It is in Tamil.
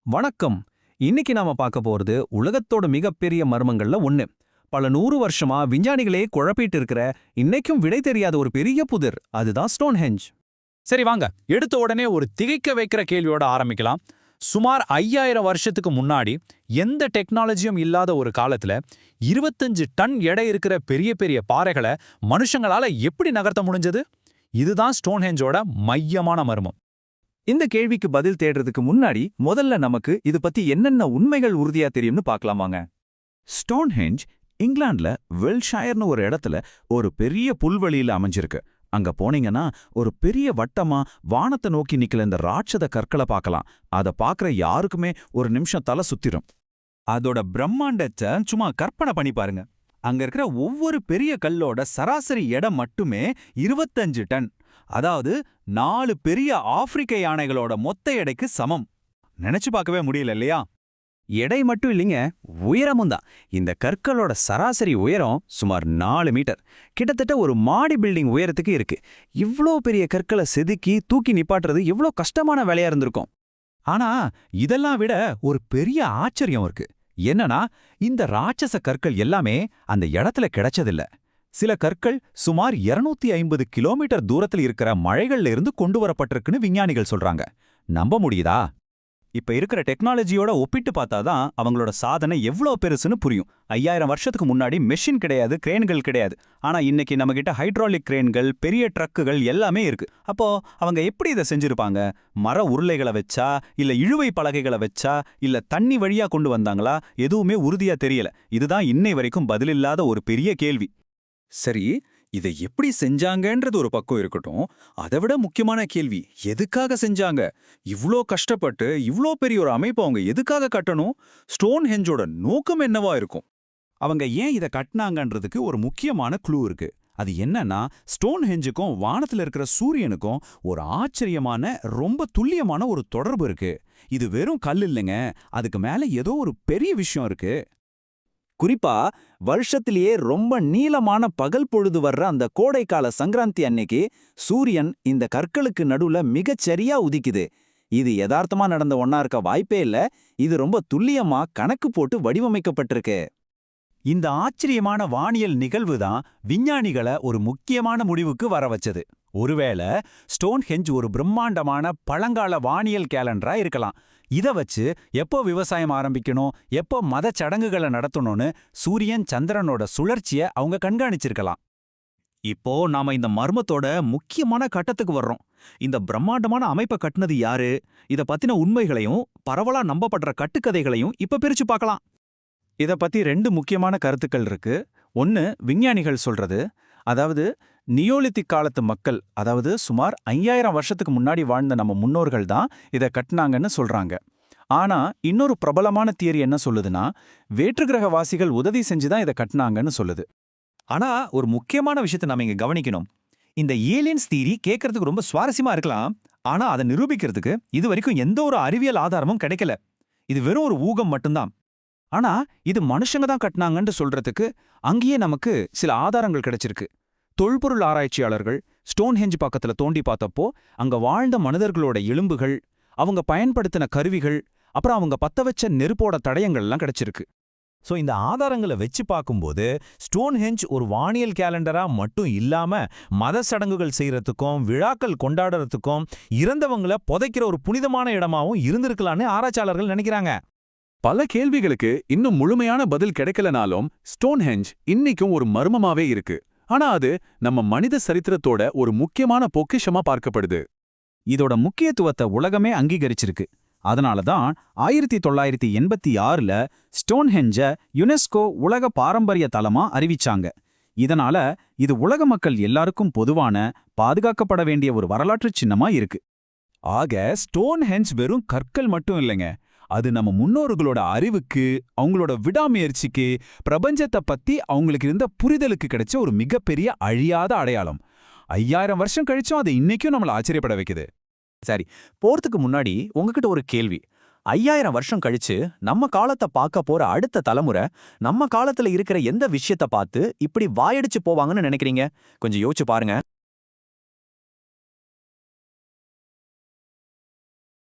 வணக்கம். இன்னைக்கு நாம பார்க்க போறது உலகத்தோட மிகப்பெரிய மர்மங்கள்ல ஒண்ணு. பல 100 வருஷமா விஞ்ஞானிகளே குழப்பிட்டு இருக்கிற, இன்னைக்கும் விடை தெரியாத ஒரு பெரிய புதிர். அதுதான் ஸ்டோன்ஹெஞ்ச். சரி வாங்க, எடுத்த உடனே ஒரு திகைக்க வைக்கிற கேள்வியோட ஆரம்பிக்கலாம். சுமார் 5000 வருஷத்துக்கு முன்னாடி எந்த டெக்னாலஜியும் இல்லாத ஒரு காலத்துல 25 டன் எடை இருக்கிற பெரிய பெரிய பாறைகளை மனுஷங்களால எப்படி நகர்த்த முடிஞ்சது? இதுதான் ஸ்டோன்ஹெஞ்சோட மையமான மர்மம். இந்த கேள்விக்கு பதில் தேடுறதுக்கு முன்னாடி முதல்ல நமக்கு இது பத்தி என்னென்ன உண்மைகள் உறுதியா தெரியும்னு பார்க்கலாம் வாங்க. ஸ்டோன்ஹெஞ்ச் இங்கிலாந்துல வெல்ஷயர்னு ஒரு இடத்துல ஒரு பெரிய புல்வெளியில அமைஞ்சிருக்கு. அங்க போனீங்கன்னா ஒரு பெரிய வட்டமா வானத்தை நோக்கி நிக்கல இந்த ராட்சத கற்களை பார்க்கலாம். அதை பார்க்கற யாருக்குமே ஒரு நிமிஷம் தலை சுத்திரும். அதோட பிரம்மாண்டத்தை சும்மா கற்பனை பண்ணி பாருங்க. அங்க இருக்கிற ஒவ்வொரு பெரிய கல்லோட சராசரி எடை மட்டுமே 25 டன். அதாவது 4 பெரிய ஆப்பிரிக்க யானைகளோட மொத்த எடைக்கு சமம். நினைச்சு பார்க்கவே முடியல இல்லையா? எடை மட்டும் இல்லைங்க, உயரமும் தான். இந்த கற்களோட சராசரி உயரம் சுமார் 4 மீட்டர். கிட்டத்தட்ட ஒரு மாடி பில்டிங் உயரத்துக்கு இருக்கு. இவ்ளோ பெரிய கற்களை செதுக்கி தூக்கி நிப்பாட்டுறது எவ்வளோ கஷ்டமான வேலையா இருந்திருக்கும். ஆனா இதெல்லாம் விட ஒரு பெரிய ஆச்சரியம் இருக்கு. என்னன்னா, இந்த ராட்சச கற்கள் எல்லாமே அந்த இடத்துல கிடைச்சதில்ல. சில கற்கள் சுமார் 250 கிலோமீட்டர் தூரத்தில் இருக்கிற மழைகள்ல இருந்து கொண்டு வரப்பட்டிருக்குன்னு விஞ்ஞானிகள் சொல்றாங்க. நம்ப முடியுதா? இப்ப இருக்கிற டெக்னாலஜியோட ஒப்பிட்டு பார்த்தாதான் அவங்களோட சாதனை எவ்வளோ பெருசுன்னு புரியும். 5000 வருஷத்துக்கு முன்னாடி மெஷின் கிடையாது, கிரேன்கள் கிடையாது. ஆனா இன்னைக்கு நம்மகிட்ட ஹைட்ராலிக் கிரேன்கள், பெரிய ட்ரக்குகள் எல்லாமே இருக்கு. அப்போ அவங்க எப்படி இதை செஞ்சிருப்பாங்க? மர உருளைகளை வச்சா, இல்ல இழுவை பலகைகளை வச்சா, இல்ல தண்ணி வழியா கொண்டு வந்தாங்களா? எதுவுமே உறுதியா தெரியல. இதுதான் இன்னை வரைக்கும் பதிலில்லாத ஒரு பெரிய கேள்வி. சரி, இதை எப்படி செஞ்சாங்கன்றது ஒரு பக்கம் இருக்கட்டும். அதை விட முக்கியமான கேள்வி, எதுக்காக செஞ்சாங்க? இவ்ளோ கஷ்டப்பட்டு இவ்ளோ பெரிய ஒரு அமைப்பு அவங்க எதுக்காக கட்டணும்? ஸ்டோன்ஹெஞ்சோட நோக்கம் என்னவா இருக்கும்? அவங்க ஏன் இதை கட்டினாங்கன்றதுக்கு ஒரு முக்கியமான க்ளூ இருக்கு. அது என்னன்னா, ஸ்டோன்ஹெஞ்சுக்கும் வானத்துல இருக்கிற சூரியனுக்கும் ஒரு ஆச்சரியமான, ரொம்ப துல்லியமான ஒரு தொடர்பு இருக்கு. இது வெறும் கல் இல்லைங்க, அதுக்கு மேல ஏதோ ஒரு பெரிய விஷயம் இருக்கு. குறிப்பா வருஷத்திலேயே ரொம்ப நீளமான பகல் பொழுது வர்ற அந்த கோடைக்கால சங்கராந்தி அன்னைக்கு சூரியன் இந்த கற்களுக்கு நடுவுல மிகச்சரியா உதிக்குது. இது யதார்த்தமா நடந்த ஒன்னா இருக்க வாய்ப்பே இல்ல. இது ரொம்ப துல்லியமா கணக்கு போட்டு வடிவமைக்கப்பட்டிருக்கு. இந்த ஆச்சரியமான வானியல் நிகழ்வு தான் விஞ்ஞானிகளை ஒரு முக்கியமான முடிவுக்கு வர வச்சது. ஒருவேளை ஸ்டோன்ஹெஞ்ச் ஒரு பிரம்மாண்டமான பழங்கால வானியல் கேலண்டரா இருக்கலாம். இதை வச்சு எப்போ விவசாயம் ஆரம்பிக்கணும், எப்போ மத சடங்குகளை நடத்தணும்னு சூரியன் சந்திரனோட சுழற்சியை அவங்க கண்காணிச்சிருக்கலாம். இப்போ நாம இந்த மர்மத்தோட முக்கியமான கட்டத்துக்கு வர்றோம். இந்த பிரம்மாண்டமான அமைப்பை கட்டினது யாரு? இத பத்தின உண்மைகளையும் பரவலா நம்பப்படுற கட்டுக்கதைகளையும் இப்ப பிரிச்சு பார்க்கலாம். இத பத்தி 2 முக்கியமான கருத்துக்கள் இருக்கு. ஒன்னு விஞ்ஞானிகள் சொல்றது, அதாவது நியோலித்திக் காலத்து மக்கள், அதாவது சுமார் 5000 வருஷத்துக்கு முன்னாடி வாழ்ந்த நம்ம முன்னோர்கள் தான் இதை கட்டினாங்கன்னு சொல்றாங்க. ஆனா இன்னொரு பிரபலமான தியரி என்ன சொல்லுதுன்னா, வேற்றுக்கிரகவாசிகள் உதவி செஞ்சுதான் இதை கட்டினாங்கன்னு சொல்லுது. ஆனா ஒரு முக்கியமான விஷயத்தை நாம இங்க கவனிக்கணும். இந்த ஏலியன்ஸ் தியரி கேட்கறதுக்கு ரொம்ப சுவாரஸ்யமா இருக்கலாம். ஆனா அதை நிரூபிக்கிறதுக்கு இது வரைக்கும் எந்த ஒரு அறிவியல் ஆதாரமும் கிடைக்கல. இது வெறும் ஒரு ஊகம் மட்டும்தான். ஆனா இது மனுஷங்க தான் கட்டினாங்கன்னு சொல்றதுக்கு அங்கேயே நமக்கு சில ஆதாரங்கள் கிடைச்சிருக்கு. தொல்பொருள் ஆராய்ச்சியாளர்கள் ஸ்டோன்ஹெஞ்ச் பக்கத்துல தோண்டி பார்த்தப்போ அங்க வாழ்ந்த மனிதர்களோட எலும்புகள், அவங்க பயன்படுத்தின கருவிகள், அப்புறம் அவங்க பத்த வச்ச நெருப்போட தடயங்கள்லாம் கிடைச்சிருக்கு. ஸோ இந்த ஆதாரங்களை வச்சு பார்க்கும்போது ஸ்டோன்ஹெஞ்ச் ஒரு வானியல் கேலண்டரா மட்டும் இல்லாம மத சடங்குகள் செய்யறதுக்கும் விழாக்கள் கொண்டாடுறதுக்கும் இறந்தவங்களை புதைக்கிற ஒரு புனிதமான இடமாவும் இருந்திருக்கலான்னு ஆராய்ச்சியாளர்கள் நினைக்கிறாங்க. பல கேள்விகளுக்கு இன்னும் முழுமையான பதில் கிடைக்கலனாலும் ஸ்டோன்ஹெஞ்ச் இன்னைக்கும் ஒரு மர்மமாவே இருக்கு. ஆனா அது நம்ம மனித சரித்திரத்தோட ஒரு முக்கியமான பொக்கிஷமா பார்க்கப்படுது. இதோட முக்கியத்துவத்தை உலகமே அங்கீகரிச்சிருக்கு. அதனாலதான் 1986ல ஸ்டோன்ஹெஞ்ச யுனெஸ்கோ உலக பாரம்பரிய தலமா அறிவிச்சாங்க. இதனால இது உலக மக்கள் எல்லாருக்கும் பொதுவான, பாதுகாக்கப்பட வேண்டிய ஒரு வரலாற்று சின்னமா இருக்கு. ஆக ஸ்டோன்ஹெஞ்ச் வெறும் கற்கள் மட்டும் இல்லைங்க, அது நம்ம முன்னோர்களோட அறிவுக்கு, அவங்களோட விடாமுயற்சிக்கு, பிரபஞ்சத்தை பத்தி அவங்களுக்கு இருந்த புரிதலுக்கு கிடைச்ச ஒரு மிகப்பெரிய அழியாத அடையாளம். 5000 வருஷம் கழிச்சும் அது இன்னைக்கும் நம்மள ஆச்சரியப்பட வைக்குது. சரி, போறதுக்கு முன்னாடி உங்ககிட்ட ஒரு கேள்வி. 5000 வருஷம் கழிச்சு நம்ம காலத்தை பார்க்க போற அடுத்த தலைமுறை நம்ம காலத்துல இருக்கிற எந்த விஷயத்தை பார்த்து இப்படி வாயடிச்சு போவாங்கன்னு நினைக்கிறீங்க? கொஞ்சம் யோசிச்சு பாருங்க.